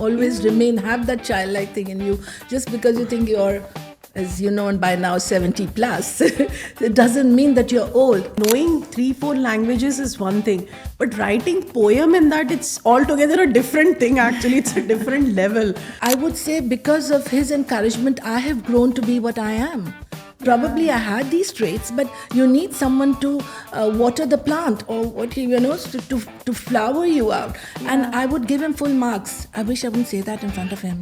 always have that childlike thing in you. Just because you think you're, as you know, and by now 70 plus, it doesn't mean that you're old. Knowing 3-4 languages is one thing, but writing poem in that, it's altogether a different thing. Actually, it's a different level. I would say because of his encouragement, I have grown to be what I am. Probably I had these traits, but you need someone to water the plant, or to flower you out. Yeah. And I would give him full marks. I wish I wouldn't say that in front of him,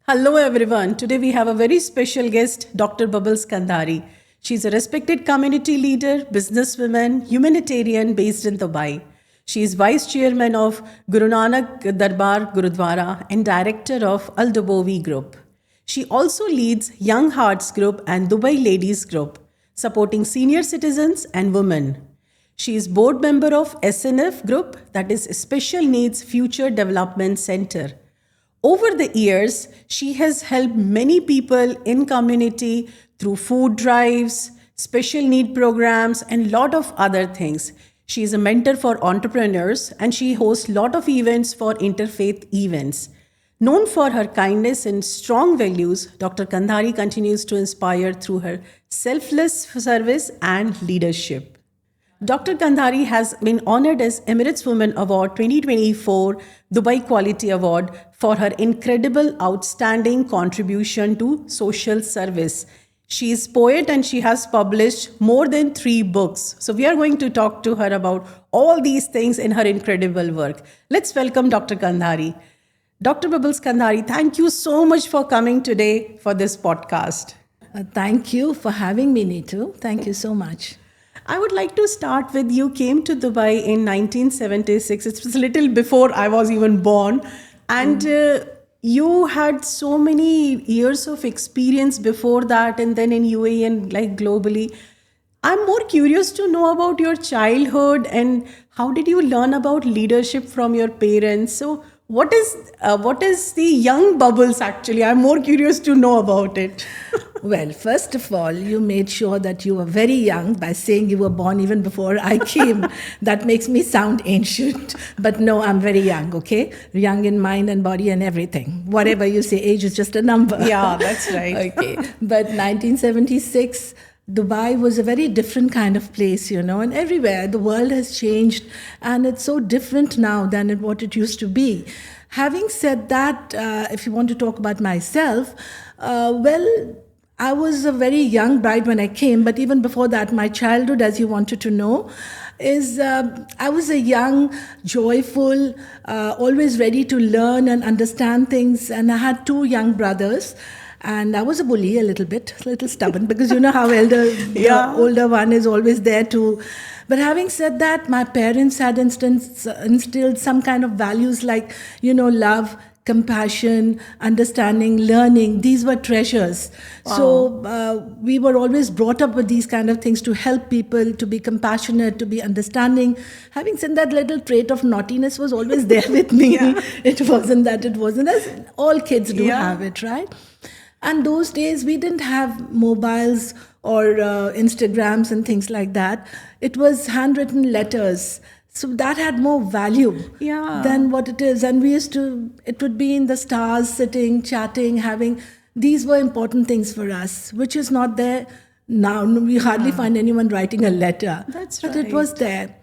Hello everyone. Today we have a very special guest, Dr. Bubbles Kandhari. She's a respected community leader, businesswoman, humanitarian based in Dubai. She is Vice Chairman of Guru Nanak Darbar Gurudwara and Director of Al Dubovi Group. She also leads Young Hearts Group and Dubai Ladies Group, supporting senior citizens and women. She is board member of SNF Group, that is Special Needs Future Development Center. Over the years, she has helped many people in community through food drives, special need programs, and lot of other things. She is a mentor for entrepreneurs and she hosts lot of events for interfaith events. Known for her kindness and strong values, Dr. Kandhari continues to inspire through her selfless service and leadership. Dr. Kandhari has been honored as Emirates Women Award 2024 Dubai Quality Award for her incredible outstanding contribution to social service. She is poet and she has published more than 3 books. So we are going to talk to her about all these things in her incredible work. Let's welcome Dr. Kandhari. Dr. Bubbles Kandhari, thank you so much for coming today for this podcast. Thank you for having me, Neetu. Thank you so much. I would like to start with you came to Dubai in 1976. It was a little before I was even born. And you had so many years of experience before that and then in UAE and like globally. I'm more curious to know about your childhood and how did you learn about leadership from your parents? So what is the young Bubbles actually? I'm more curious to know about it. Well, first of all, you made sure that you were very young by saying you were born even before I came. That makes me sound ancient. But no, I'm very young, okay? Young in mind and body and everything. Whatever you say, age is just a number. Yeah, that's right. Okay. But 1976, Dubai was a very different kind of place, and everywhere the world has changed and it's so different now than what it used to be. Having said that, if you want to talk about myself, I was a very young bride when I came, but even before that, my childhood, as you wanted to know, is I was a young, joyful, always ready to learn and understand things, and I had 2 young brothers. And I was a bully a little stubborn, because you know how the older one is always there to. But having said that, my parents had instilled some kind of values like, love, compassion, understanding, learning. These were treasures. Wow. So we were always brought up with these kind of things to help people, to be compassionate, to be understanding. Having said that, little trait of naughtiness was always there with me. Yeah. It wasn't, as all kids do have it, right? And those days, we didn't have mobiles or Instagrams and things like that. It was handwritten letters. So that had more value than what it is. And it would be in the stars, sitting, chatting, these were important things for us, which is not there now. We hardly find anyone writing a letter. That's right. But it was there.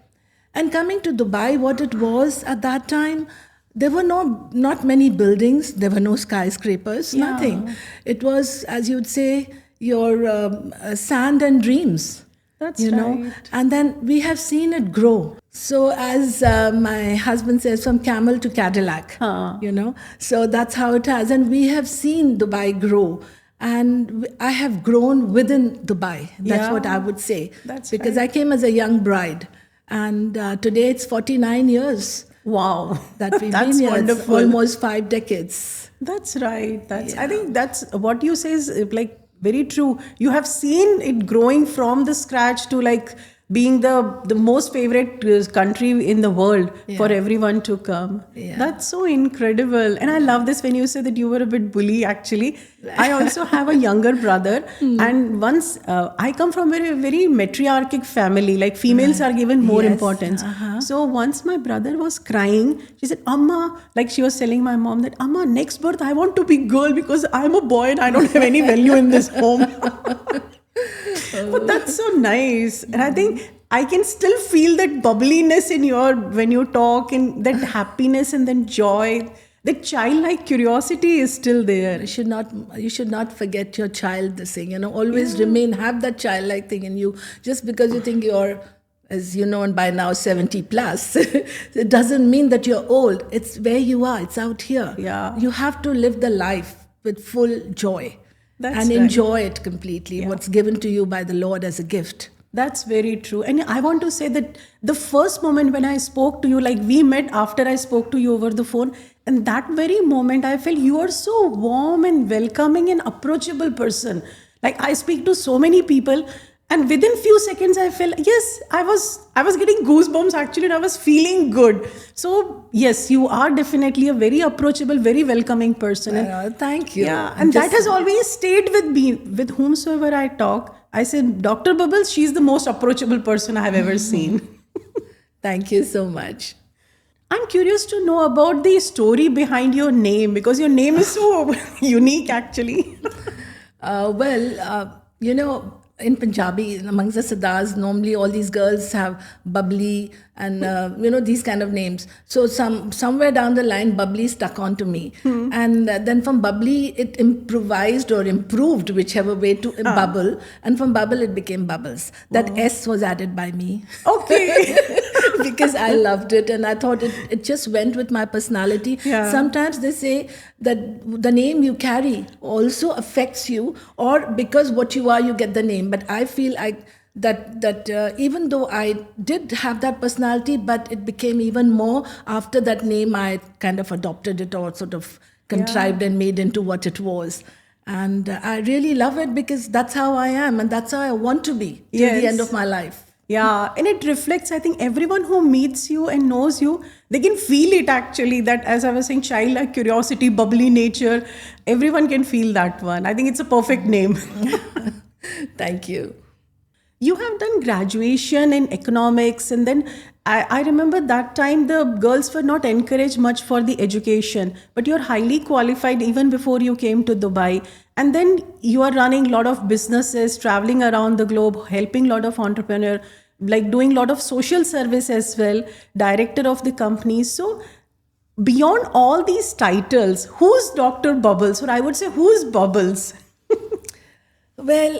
And coming to Dubai, what it was at that time, there were not many buildings. There were no skyscrapers, nothing. It was, as you'd say, your sand and dreams. That's right. And then we have seen it grow. So as my husband says, from camel to Cadillac, So that's how it has. And we have seen Dubai grow. And I have grown within Dubai. That's what I would say. That's because I came as a young bride. And today it's 49 years. Wow. That we've been here. Wonderful. Almost 5 decades. That's right. I think that's what you say is like very true. You have seen it growing from the scratch to like being the most favorite country in the world for everyone to come. Yeah. That's so incredible. And I love this when you say that you were a bit bully. Actually, I also have a younger brother, and once I come from a very, very matriarchic family, like females are given more Yes. importance. So once my brother was crying, she said, Amma, like she was telling my mom that, Amma, next birth I want to be girl because I'm a boy and I don't have any value in this home. But that's so nice. And I think I can still feel that bubbliness in your, when you talk, and that happiness and then joy. That childlike curiosity is still there. You should not forget your child this thing, always have that childlike thing in you. Just because you think you're, as you know, and by now 70 plus, it doesn't mean that you're old. It's where you are, it's out here. Yeah. You have to live the life with full joy. That's and right. enjoy it completely, what's given to you by the Lord as a gift. That's very true. And I want to say that the first moment when I spoke to you, like we met after I spoke to you over the phone, and that very moment I felt you are so warm and welcoming and approachable person. Like I speak to so many people, and within few seconds I felt, yes, I was getting goosebumps actually, and I was feeling good. So yes, you are definitely a very approachable, very welcoming person. And Thank you. yeah, and that has always stayed with me. With whomsoever I talk, I said, Dr. Bubbles, she's the most approachable person I have ever seen. Thank you so much. I'm curious to know about the story behind your name, because your name is so unique actually. In Punjabi, amongst the Sardars, normally all these girls have Bubbly and, these kind of names. So somewhere down the line, Bubbly stuck onto me. And then from Bubbly, it improvised or improved, whichever way, to Bubble. And from Bubble, it became Bubbles. That S was added by me. Okay. Because I loved it and I thought it just went with my personality. Yeah. Sometimes they say that the name you carry also affects you, or because what you are, you get the name. But I feel that even though I did have that personality, but it became even more after that name, I kind of adopted it or sort of contrived and made into what it was. And I really love it because that's how I am and that's how I want to be till the end of my life. Yeah, and it reflects, I think, everyone who meets you and knows you, they can feel it actually, that as I was saying, childlike curiosity, bubbly nature, everyone can feel that one. I think it's a perfect name. Thank you. You have done graduation in economics, and then I remember that time the girls were not encouraged much for the education, but you're highly qualified even before you came to Dubai. And then you are running a lot of businesses, traveling around the globe, helping a lot of entrepreneurs, like doing a lot of social service as well, director of the company. So beyond all these titles, who's Dr. Bubbles? Or I would say, who's Bubbles? Well,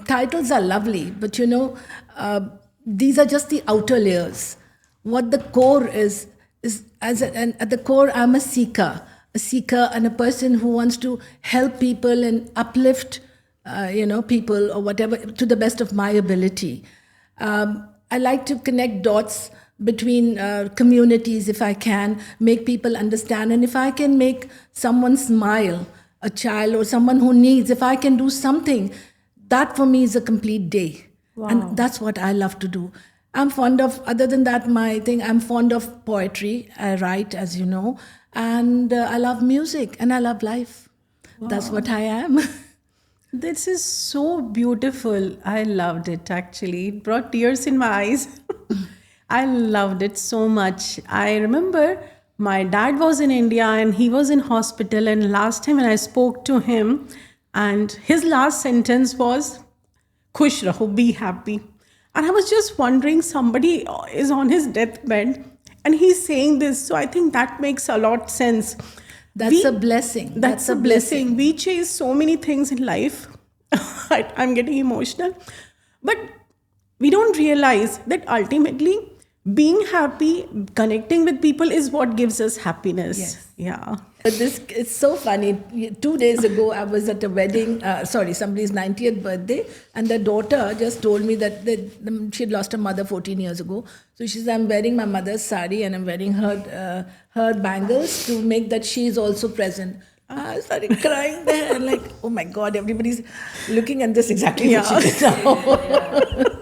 titles are lovely, but these are just the outer layers. What the core is and at the core, I'm a seeker and a person who wants to help people and uplift, people or whatever to the best of my ability. I like to connect dots between communities if I can, make people understand. And if I can make someone smile, a child or someone who needs, if I can do something, that for me is a complete day. Wow. And that's what I love to do. I'm fond of, other than that, I'm fond of poetry. I write, as you know, and I love music and I love life. Wow. That's what I am. This is so beautiful. I loved it actually. It brought tears in my eyes. I loved it so much. I remember my dad was in India and he was in hospital, and last time when I spoke to him, and his last sentence was, Khush raho, be happy. And I was just wondering, somebody is on his deathbed and he's saying this. So I think that makes a lot sense. That's a blessing. That's a blessing. We chase so many things in life. I'm getting emotional. But we don't realize that ultimately being happy, connecting with people is what gives us happiness. Yes. Yeah. It's so funny. 2 days ago, I was at a wedding, somebody's 90th birthday, and the daughter just told me that she'd lost her mother 14 years ago. So she says, I'm wearing my mother's sari and I'm wearing her bangles to make that she is also present. I started crying there and oh my God, everybody's looking at this exactly what she did now.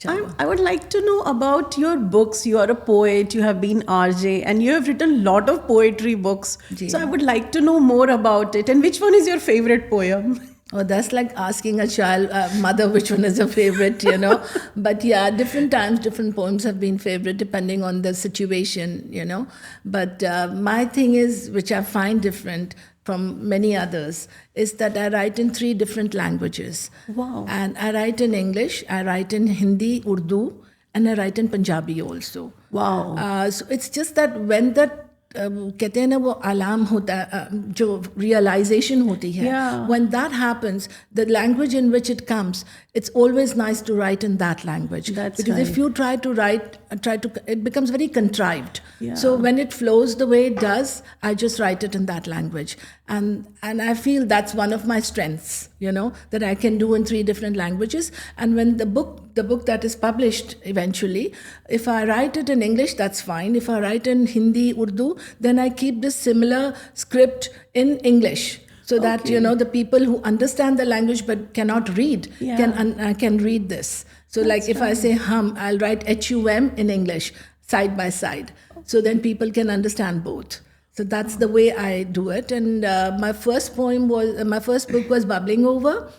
I would like to know about your books. You are a poet, you have been RJ, and you have written a lot of poetry books. Ji. So I would like to know more about it. And which one is your favorite poem? Oh, that's like asking a child, mother, which one is your favorite, you know. But yeah, different times, different poems have been favorite depending on the situation, you know. But my thing is, which I find different from many others, is that I write in 3 different languages. Wow. And I write in English, I write in Hindi, Urdu, and I write in Punjabi also. Wow. So it's just that when that कहते हैं ना वो alarm होता है जो realisation होती है when that happens the language in which it comes it's always nice to write in that language because if you try to write it becomes very contrived so when it flows the way it does I just write it in that language and I feel that's one of my strengths you know that I can do in 3 different languages and when the book that is published eventually if I write it in English that's fine if I write in Hindi Urdu then I keep this similar script in English so that you know the people who understand the language but cannot read can read this so that's like if I say hum I'll write HUM in English side by side so then people can understand both so that's the way I do it and my first book was Bubbling Over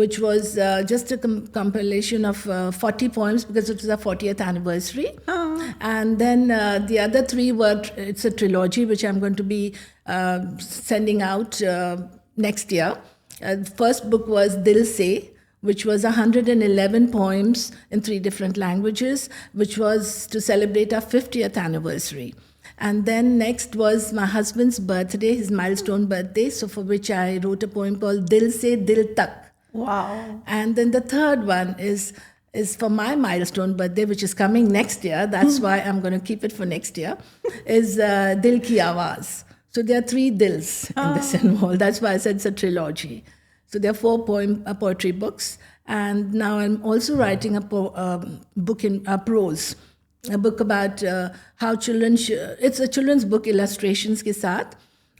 which was just a compilation of 40 poems because it was our 40th anniversary and then the other 3 it's a trilogy which I'm going to be sending out next year first book was Dil Se which was 111 poems in 3 different languages which was to celebrate our 50th anniversary and then next was my husband's birthday, his milestone birthday, so for which I wrote a poem called Dil Se Dil Tak. Wow. And then the third one is for my milestone birthday, which is coming next year. That's why I'm going to keep it for next year, is Dil Ki Awaaz. So there are 3 dils in this involved. That's why I said it's a trilogy. So there are 4 poetry books. And now I'm also writing a book in prose. A book about how children it's a children's book illustrations ke saath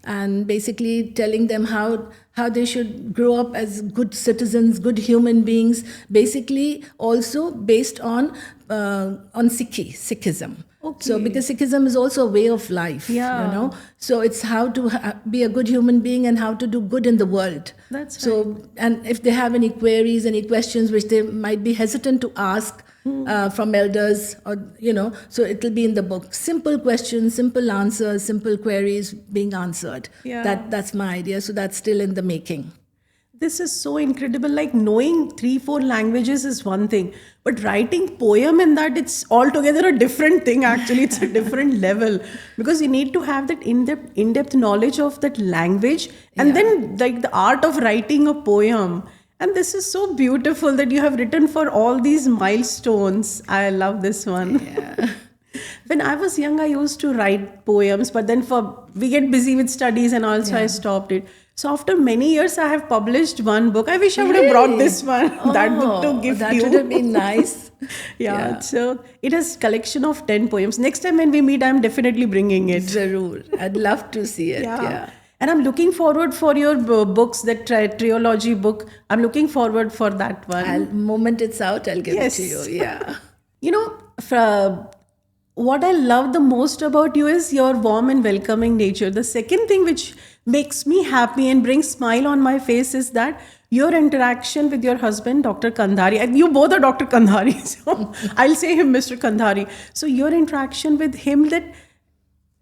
and basically telling them how they should grow up as good citizens good human beings basically also based on Sikhism so because Sikhism is also a way of life you know so it's how to be a good human being and how to do good in the world that's so right. And if they have any queries any questions which they might be hesitant to ask from elders or you know so it will be in the book simple questions simple answers simple queries being answered that's my idea so that's still in the making. This is so incredible. Like knowing 3-4 languages is one thing, but writing poem in that it's altogether a different thing. Actually, it's a different level because you need to have that in-depth knowledge of that language, and then like the art of writing a poem. And this is so beautiful that you have written for all these milestones. I love this one. Yeah. When I was young, I used to write poems, but then we get busy with studies and also I stopped it. So after many years, I have published one book. I wish I would have brought this one, that book to gift that you. That would have been nice. So it has collection of 10 poems. Next time when we meet, I'm definitely bringing it. Zarur. I'd love to see it. Yeah. And I'm looking forward for your books, that trilogy book. I'm looking forward for that one. Moment it's out, I'll give it to you. Yeah. You know, what I love the most about you is your warm and welcoming nature. The second thing which makes me happy and brings smile on my face is that your interaction with your husband, Dr. Kandhari. And you both are Dr. Kandhari, so I'll say him Mr. Kandhari. So your interaction with him, that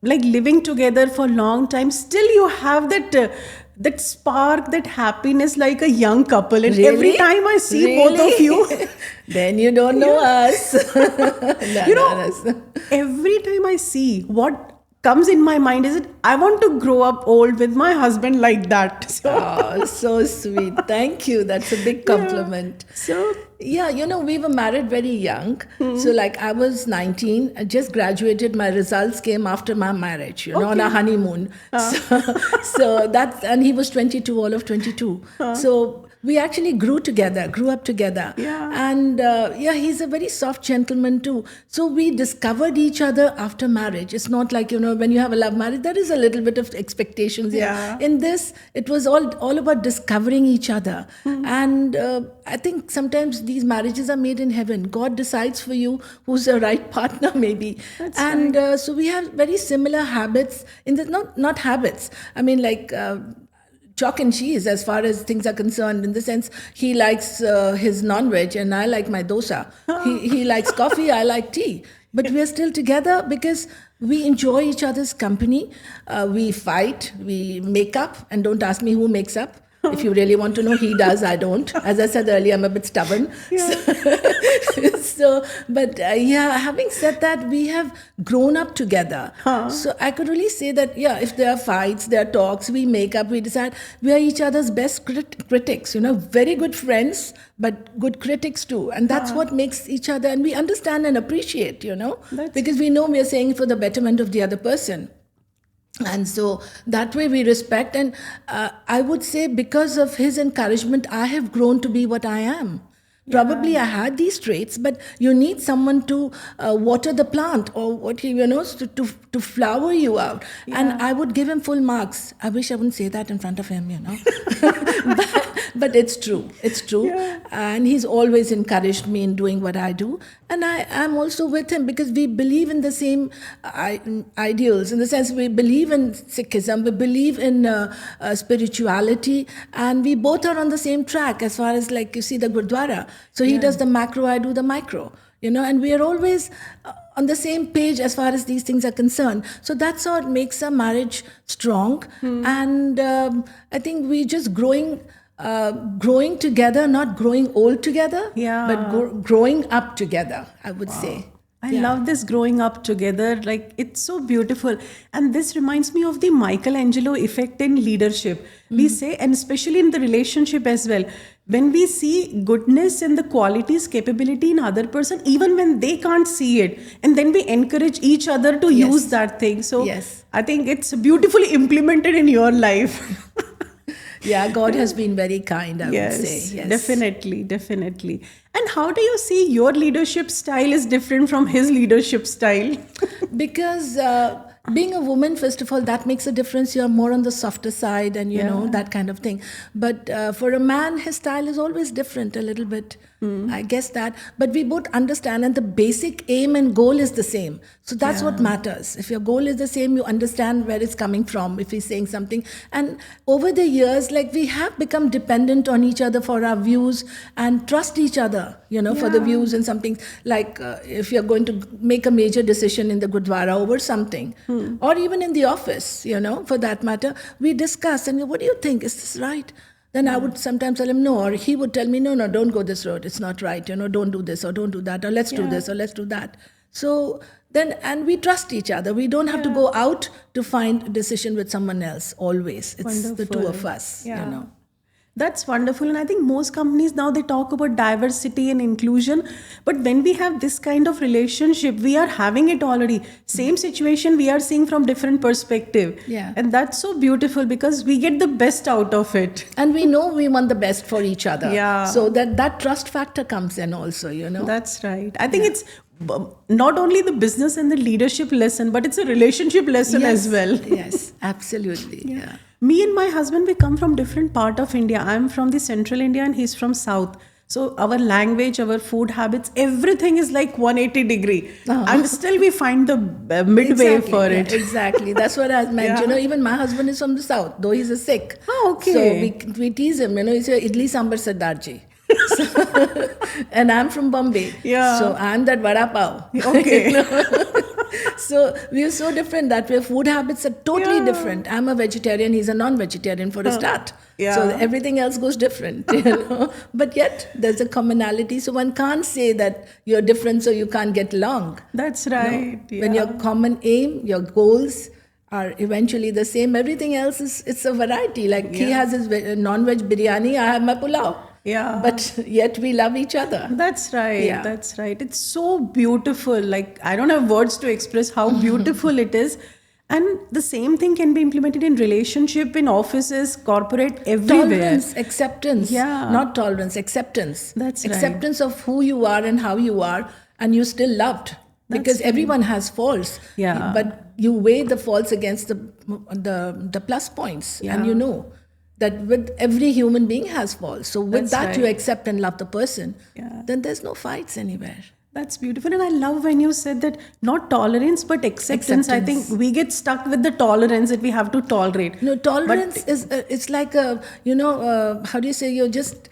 like living together for a long time, still you have that spark, that happiness like a young couple. And every time I see both of you, then you don't know us. Every time I see, what comes in my mind is that I want to grow up old with my husband like that. So sweet. Thank you. That's a big compliment. Yeah, we were married very young. So like I was 19, I just graduated. My results came after my marriage, on a honeymoon. So and he was 22, all of 22. So we actually grew up together. Yeah. And he's a very soft gentleman too. So we discovered each other after marriage. It's not like, when you have a love marriage, there is a little bit of expectations. Yeah. In this, it was all about discovering each other. And I think sometimes these marriages are made in heaven. God decides for you who's the right partner, maybe. That's and so we have very similar habits in the not habits. I mean, like chalk and cheese as far as things are concerned, in the sense he likes his non-veg and I like my dosa. He likes coffee, I like tea. But we are still together because we enjoy each other's company. We fight, we make up, and don't ask me who makes up. If you really want to know, he does, I don't. As I said earlier, I'm a bit stubborn. But having said that, we have grown up together. So I could really say that, if there are fights, there are talks, we make up, we decide, we are each other's best critics, very good friends, but good critics too. And that's what makes each other, and we understand and appreciate, because we know we are saying for the betterment of the other person. And so that way we respect. And I would say because of his encouragement, I have grown to be what I am. Probably I had these traits, but you need someone to water the plant, or to flower you out. And I would give him full marks. I wish I wouldn't say that in front of him, but it's true. It's true. And he's always encouraged me in doing what I do. And I'm also with him because we believe in the same ideals, in the sense we believe in Sikhism, we believe in spirituality, and we both are on the same track as far as, like, you see the Gurdwara. So he does the macro, I do the micro, and we are always on the same page as far as these things are concerned. So that's how it makes our marriage strong. And I think we just growing together, not growing old together, but growing up together, I would say. I love this growing up together. Like, it's so beautiful. And this reminds me of the Michelangelo effect in leadership. We say, and especially in the relationship as well, when we see goodness and the qualities, capability in other person, even when they can't see it, and then we encourage each other to use that thing. So I think it's beautifully implemented in your life. Yeah, God has been very kind, I would say. Yes, definitely. And how do you see your leadership style is different from his leadership style? Because being a woman, first of all, that makes a difference. You're more on the softer side and, that kind of thing. But for a man, his style is always different a little bit. I guess that. But we both understand, and the basic aim and goal is the same. So that's what matters. If your goal is the same, you understand where it's coming from, if he's saying something. And over the years, like, we have become dependent on each other for our views and trust each other, for the views and something. Like if you're going to make a major decision in the Gurdwara over something, or even in the office, for that matter, we discuss, and what do you think? Is this right? Then I would sometimes tell him no, or he would tell me, no, don't go this road. It's not right. Don't do this or don't do that, or let's do this or let's do that. So then, and we trust each other. We don't have to go out to find a decision with someone else always. It's the two of us, That's wonderful. And I think most companies now, they talk about diversity and inclusion. But when we have this kind of relationship, we are having it already. Same situation, we are seeing from different perspective. And that's so beautiful because we get the best out of it. And we know we want the best for each other. So that trust factor comes in also, That's right. I think it's not only the business and the leadership lesson, but it's a relationship lesson as well. Yes, absolutely. Me and my husband, we come from different part of India. I'm from the central India and he's from south. So our language, our food habits, everything is like 180 degree. And still we find the midway for it. Exactly. That's what I meant. Even my husband is from the south, though he's a Sikh. Okay. So we tease him, he's a Idli Sambar Sardarji. And I'm from Bombay. So I'm that vada pav. Okay. So we are so different that way. Food habits are totally different. I'm a vegetarian, he's a non-vegetarian for a start. So everything else goes different, But yet there's a commonality. So one can't say that you're different so you can't get along. That's right. When your common aim, your goals are eventually the same, everything else it's a variety. Like he has his non-veg biryani, I have my pulao. But yet we love each other. That's right. That's right. It's so beautiful. Like, I don't have words to express how beautiful it is. And the same thing can be implemented in relationship, in offices, corporate, everywhere. Tolerance, acceptance. Yeah. Not tolerance, acceptance. That's right. Acceptance of who you are and how you are, and you're still loved. Because everyone has faults. Yeah. But you weigh the faults against the plus points. Yeah. And you know that with every human being has faults. So with That's that you right. accept and love the person. Yeah. Then there's no fights anywhere. That's beautiful. And I love when you said that not tolerance, but acceptance. I think we get stuck with the tolerance that we have to tolerate. No, tolerance is, it's like a, how do you say, you're just,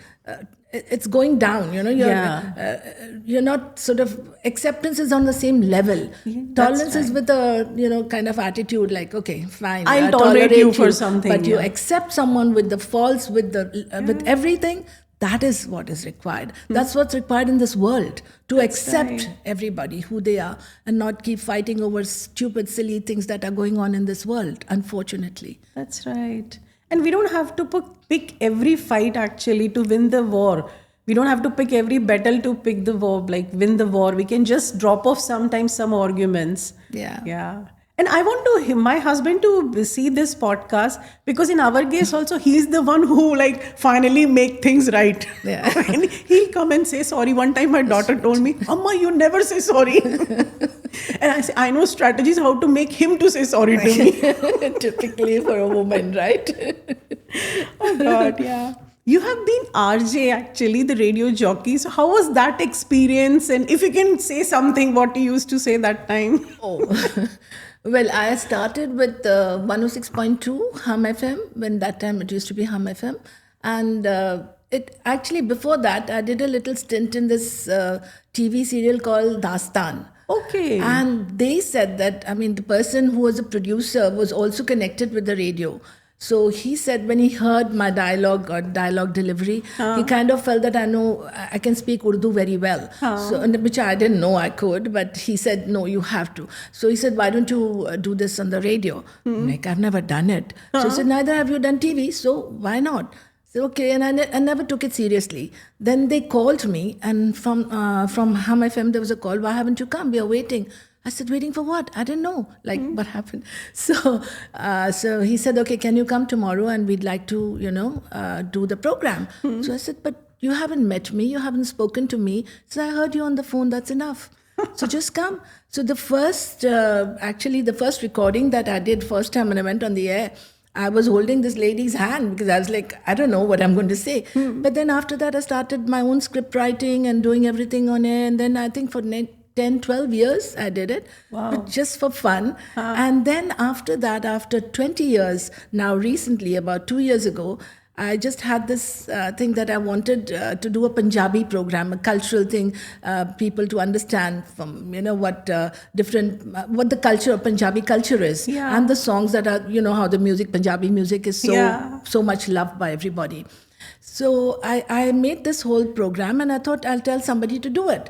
it's going down, you're not sort of, acceptance is on the same level. Tolerance is with a, kind of attitude like, okay, fine. I'll tolerate you for something. But you accept someone with the faults, with with everything. That is what is required. That's what's required in this world, to accept everybody, who they are, and not keep fighting over stupid, silly things that are going on in this world, unfortunately. That's right. And we don't have to pick every fight actually to win the war. We don't have to pick every battle to pick the war, like win the war. We can just drop off sometimes some arguments. Yeah. And I want my husband to see this podcast, because in our case also, he's the one who like finally make things right. Yeah. And he'll come and say sorry. One time my daughter told me, Amma, you never say sorry. And I say, I know strategies how to make him to say sorry to me. Typically for a woman, right? Oh God, yeah. You have been RJ actually, the radio jockey. So how was that experience? And if you can say something, what you used to say that time? Oh. Well, I started with 106.2 Hum FM, when that time it used to be Hum FM. And it actually, before that, I did a little stint in this TV serial called Dastan. Okay. And they said that, the person who was a producer was also connected with the radio. So he said when he heard my dialogue or dialogue delivery, he kind of felt that I can speak Urdu very well. So, which I didn't know I could, but he said, no, you have to. So he said, why don't you do this on the radio? Like, I've never done it. So he said, neither have you done TV, so why not? So, okay, and I never took it seriously. Then they called me, and from Hum FM there was a call, why haven't you come? We are waiting. I said, waiting for what? I didn't know, what happened. So he said, okay, can you come tomorrow, and we'd like to, do the program. So I said, but you haven't met me, you haven't spoken to me. So I heard you on the phone, that's enough. So just come. So the first recording that I did, first time when I went on the air, I was holding this lady's hand because I was like, I don't know what I'm going to say. But then after that, I started my own script writing and doing everything on air. And then I think for 10, 12 years, I did it, but just for fun. And then after that, after 20 years, now recently, about 2 years ago, I just had this thing that I wanted to do a Punjabi program, a cultural thing, people to understand from, what what the culture of Punjabi culture is. Yeah. And the songs that are, how the music, Punjabi music is so much loved by everybody. So I made this whole program, and I thought I'll tell somebody to do it.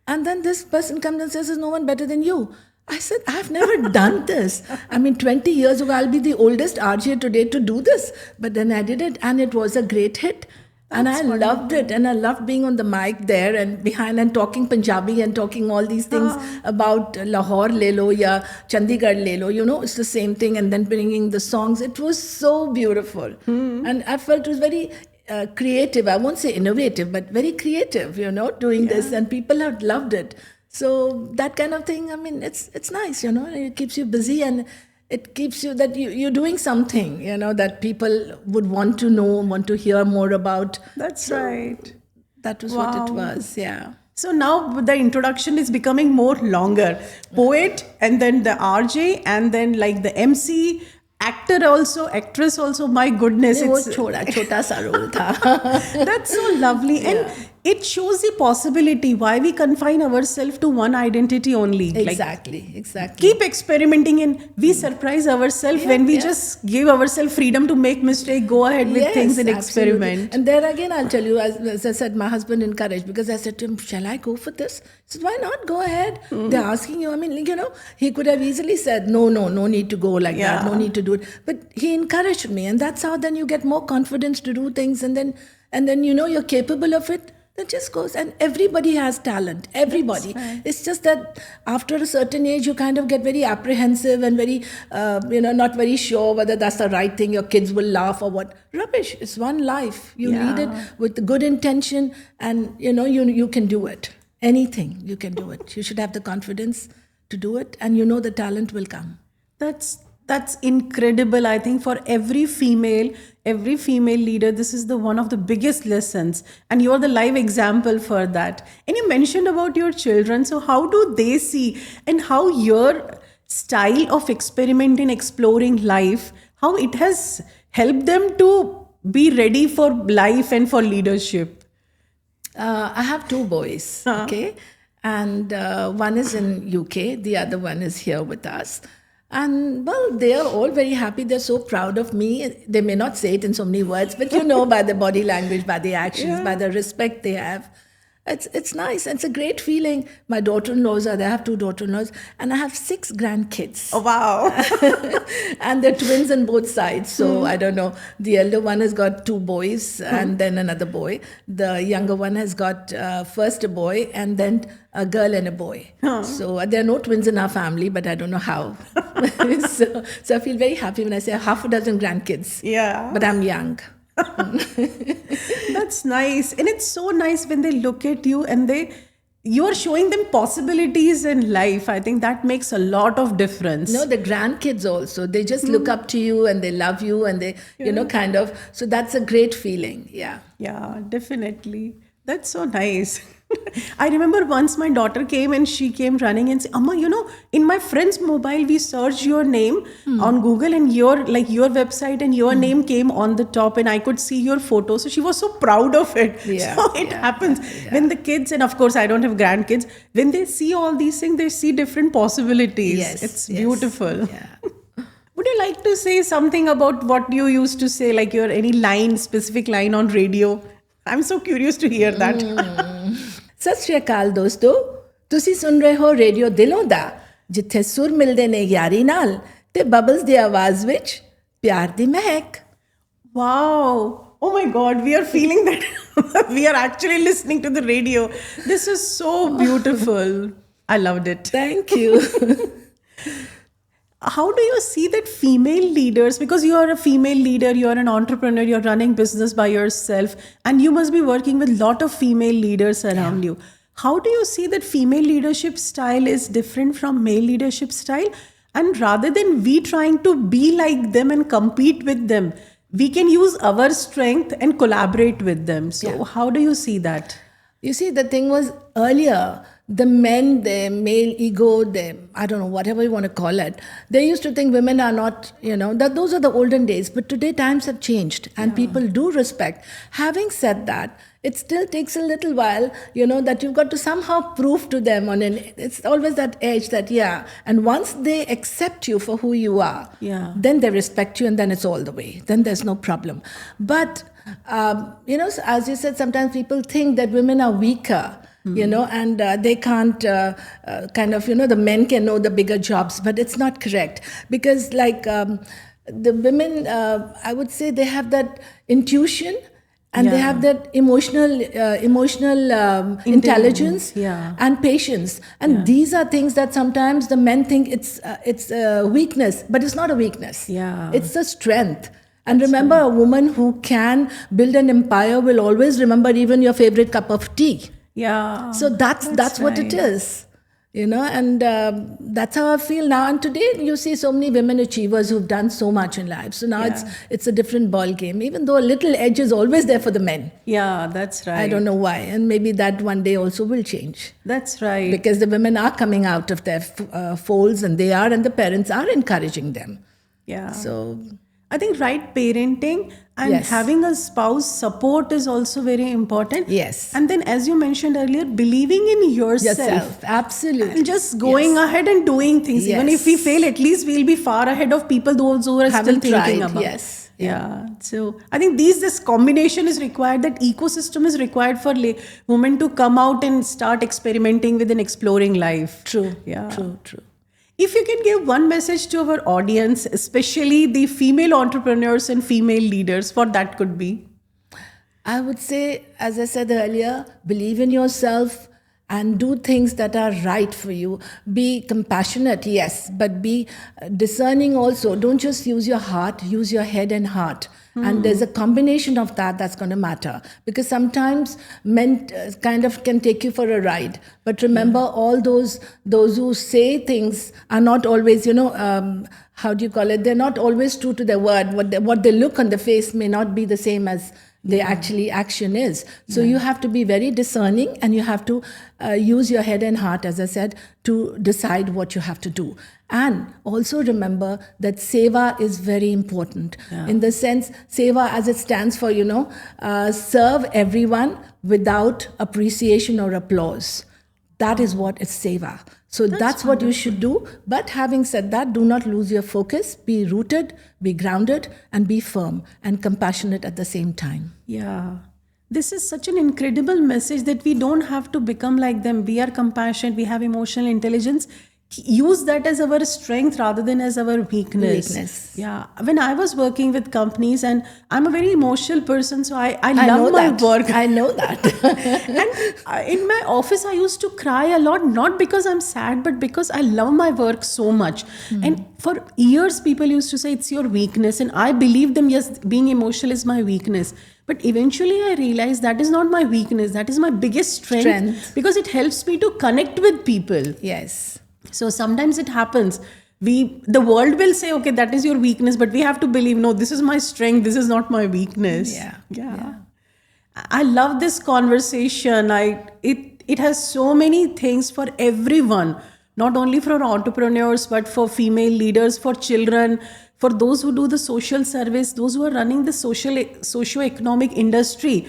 And then this person comes and says, there's no one better than you. I said, I've never done this. 20 years ago, I'll be the oldest RJ today to do this. But then I did it, and it was a great hit. And I loved it. And I loved being on the mic there and behind and talking Punjabi and talking all these things about Lahore le lo ya Chandigarh le lo. It's the same thing. And then bringing the songs. It was so beautiful. And I felt it was very creative. I won't say innovative, but very creative, doing this. And people have loved it. So that kind of thing, it's nice, it keeps you busy, and it keeps you that you're doing something, that people would want to know, want to hear more about. That's right. That was what it was, yeah. So now the introduction is becoming more longer. Poet, and then the RJ, and then like the MC, actor also, actress also. My goodness, it's chota sa role tha. That's so lovely. And it shows the possibility why we confine ourselves to one identity only. Exactly. Keep experimenting, and we surprise ourselves when we just give ourselves freedom to make mistakes, go ahead with things and experiment. And there again, I'll tell you, as I said, my husband encouraged, because I said to him, shall I go for this? He said, why not? Go ahead. They're asking you. He could have easily said, no need to go like that, no need to do it. But he encouraged me, and that's how then you get more confidence to do things, and then you're capable of it. It just goes, and everybody has talent. Everybody. right. It's just that after a certain age, you kind of get very apprehensive and very, not very sure whether that's the right thing. Your kids will laugh or what. Rubbish. It's one life. You lead it with good intention, and you can do it. Anything you can do it. You should have the confidence to do it, and the talent will come. That's incredible. I think for every female leader, this is the one of the biggest lessons, and you're the live example for that. And you mentioned about your children. So how do they see, and how your style of experimenting, exploring life, how it has helped them to be ready for life and for leadership? I have two boys, okay? And one is in UK, the other one is here with us. And well, they are all very happy. They're so proud of me. They may not say it in so many words, but by the body language, by the actions, by the respect they have. It's nice. It's a great feeling. My daughter-in-laws are there. I have two daughter-in-laws, and I have 6 grandkids. Oh, wow. And they're twins on both sides. So I don't know. The elder one has got 2 boys and then another boy. The younger one has got first a boy and then a girl and a boy. So there are no twins in our family, but I don't know how. so I feel very happy when I say half a dozen grandkids. Yeah. But I'm young. That's nice. And it's so nice when they look at you and you're showing them possibilities in life. I think that makes a lot of difference. No, the grandkids also, they just look up to you and they love you and they, kind of, so that's a great feeling. Yeah. Yeah, definitely. That's so nice. I remember once my daughter came and she came running and said, Amma, in my friend's mobile, we searched your name on Google and your website and your name came on the top and I could see your photo. So she was so proud of it. Yeah, so it happens when the kids, and of course I don't have grandkids, when they see all these things, they see different possibilities. Yes, it's beautiful. Yeah. Would you like to say something about what you used to say, like your any specific line on radio? I'm so curious to hear that. ਸਤਿ ਸ਼੍ਰੀ ਅਕਾਲ ਦੋਸਤੋ, ਤੁਸੀਂ ਸੁਣ ਰਹੇ ਹੋ radio ਦਿਲੋਂ ਦਾ, ਜਿੱਥੇ ਸੁਰ ਮਿਲਦੇ ਨੇ ਯਾਰੀ ਨਾਲ ਤੇ ਬਬਲਸ ਦੀ ਆਵਾਜ਼ ਵਿੱਚ ਪਿਆਰ ਦੀ ਮਹਿਕ. Wow. Oh my God, we are feeling that we are actually listening to the radio. This is so beautiful. I loved it. Thank you. How do you see that female leaders, because you are a female leader, you're an entrepreneur, you're running business by yourself, and you must be working with a lot of female leaders around you. How do you see that female leadership style is different from male leadership style? And rather than we trying to be like them and compete with them, we can use our strength and collaborate with them. So how do you see that? You see, the thing was earlier, the men, their male ego, I don't know, whatever you want to call it, they used to think women are not, that those are the olden days. But today times have changed and people do respect. Having said that, it still takes a little while, that you've got to somehow prove to them it's always that edge that, and once they accept you for who you are, then they respect you and then it's all the way. Then there's no problem. But, as you said, sometimes people think that women are weaker. And they can't the men can know the bigger jobs, but it's not correct because the women, I would say they have that intuition and they have that emotional intelligence and patience. And these are things that sometimes the men think it's a weakness, but it's not a weakness. It's a strength. And remember, a woman who can build an empire will always remember even your favorite cup of tea. Yeah. So that's what it is, and that's how I feel now. And today you see so many women achievers who've done so much in life. So now it's a different ball game, even though a little edge is always there for the men. Yeah, that's right. I don't know why. And maybe that one day also will change. That's right. Because the women are coming out of their folds and the parents are encouraging them. Yeah. So I think right parenting and having a spouse support is also very important. Yes. And then, as you mentioned earlier, believing in yourself. Absolutely. And just going ahead and doing things. Even if we fail, at least we'll be far ahead of people those who are still thinking about. Yes. Yeah. So I think this combination is required, that ecosystem is required for women to come out and start experimenting with and exploring life. True. Yeah. True. If you can give one message to our audience, especially the female entrepreneurs and female leaders, what that could be? I would say, as I said earlier, believe in yourself and do things that are right for you. Be compassionate, yes, but be discerning also. Don't just use your heart, use your head and heart. And there's a combination of that that's going to matter, because sometimes men kind of can take you for a ride. But remember, all those who say things are not always, how do you call it? They're not always true to their word. What they look on the face may not be the same as the actually action is. So you have to be very discerning, and you have to use your head and heart, as I said, to decide what you have to do. And also remember that seva is very important. In the sense, seva, as it stands for, serve everyone without appreciation or applause. That is what is seva. So that's what you should do. But having said that, do not lose your focus. Be rooted, be grounded, and be firm and compassionate at the same time. Yeah. This is such an incredible message that we don't have to become like them. We are compassionate, we have emotional intelligence. Use that as our strength rather than as our weakness. Yeah. When I was working with companies, and I'm a very emotional person, so I love my work. I know that. And in my office, I used to cry a lot, not because I'm sad, but because I love my work so much. And for years, people used to say it's your weakness. And I believed them, yes, being emotional is my weakness. But eventually, I realized that is not my weakness. That is my biggest strength. Because it helps me to connect with people. Yes. So sometimes it happens. The world will say, okay, that is your weakness, but we have to believe, no, this is my strength. This is not my weakness. Yeah. I love this conversation. It has so many things for everyone, not only for entrepreneurs, but for female leaders, for children, for those who do the social service, those who are running the socio-economic industry.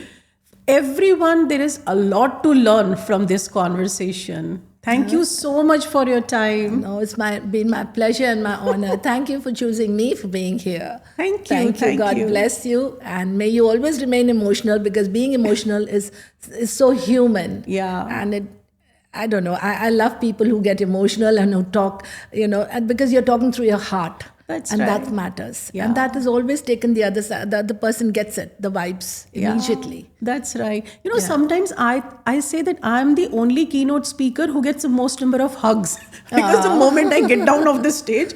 Everyone, there is a lot to learn from this conversation. Thank you so much for your time. No, it's been my pleasure and my honor. Thank you for choosing me, for being here. Thank you. God bless you. And may you always remain emotional, because being emotional is so human. Yeah. And I don't know, I love people who get emotional and who talk, and because you're talking through your heart. That's and right. that matters. Yeah. And that is always taken the other side. The other person gets it, the vibes immediately. Yeah, that's right. Sometimes I say that I'm the only keynote speaker who gets the most number of hugs. Because the moment I get down off the stage,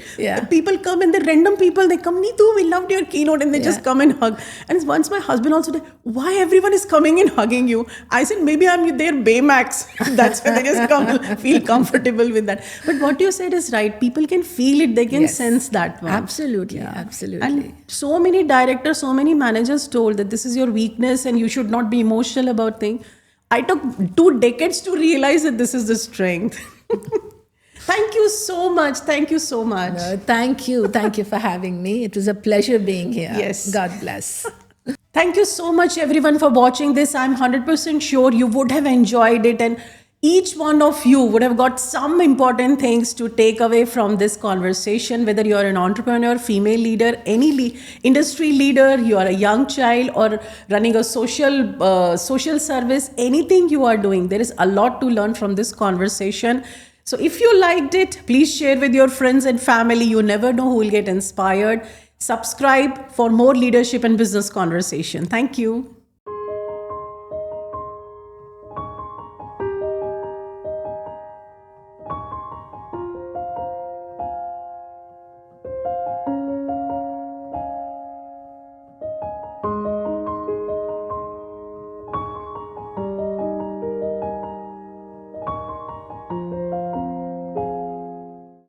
people come, and the random people, they come, Neetu, we loved your keynote, and they just come and hug. And once my husband also said, why everyone is coming and hugging you? I said, maybe I'm their Baymax. That's why they just come, feel comfortable with that. But what you said is right. People can feel it. They can sense that one. Absolutely. And so many directors, so many managers told that this is your weakness and you should not be emotional about things. I took 2 decades to realize that this is the strength. Thank you so much. Thank you so much. No, thank you. Thank you for having me. It was a pleasure being here. Yes. God bless. Thank you so much, everyone, for watching this. I'm 100% sure you would have enjoyed it, and each one of you would have got some important things to take away from this conversation, whether you're an entrepreneur, female leader, any industry leader, you are a young child, or running a social service, anything you are doing, there is a lot to learn from this conversation. So if you liked it, please share with your friends and family. You never know who will get inspired. Subscribe for more leadership and business conversation. Thank you.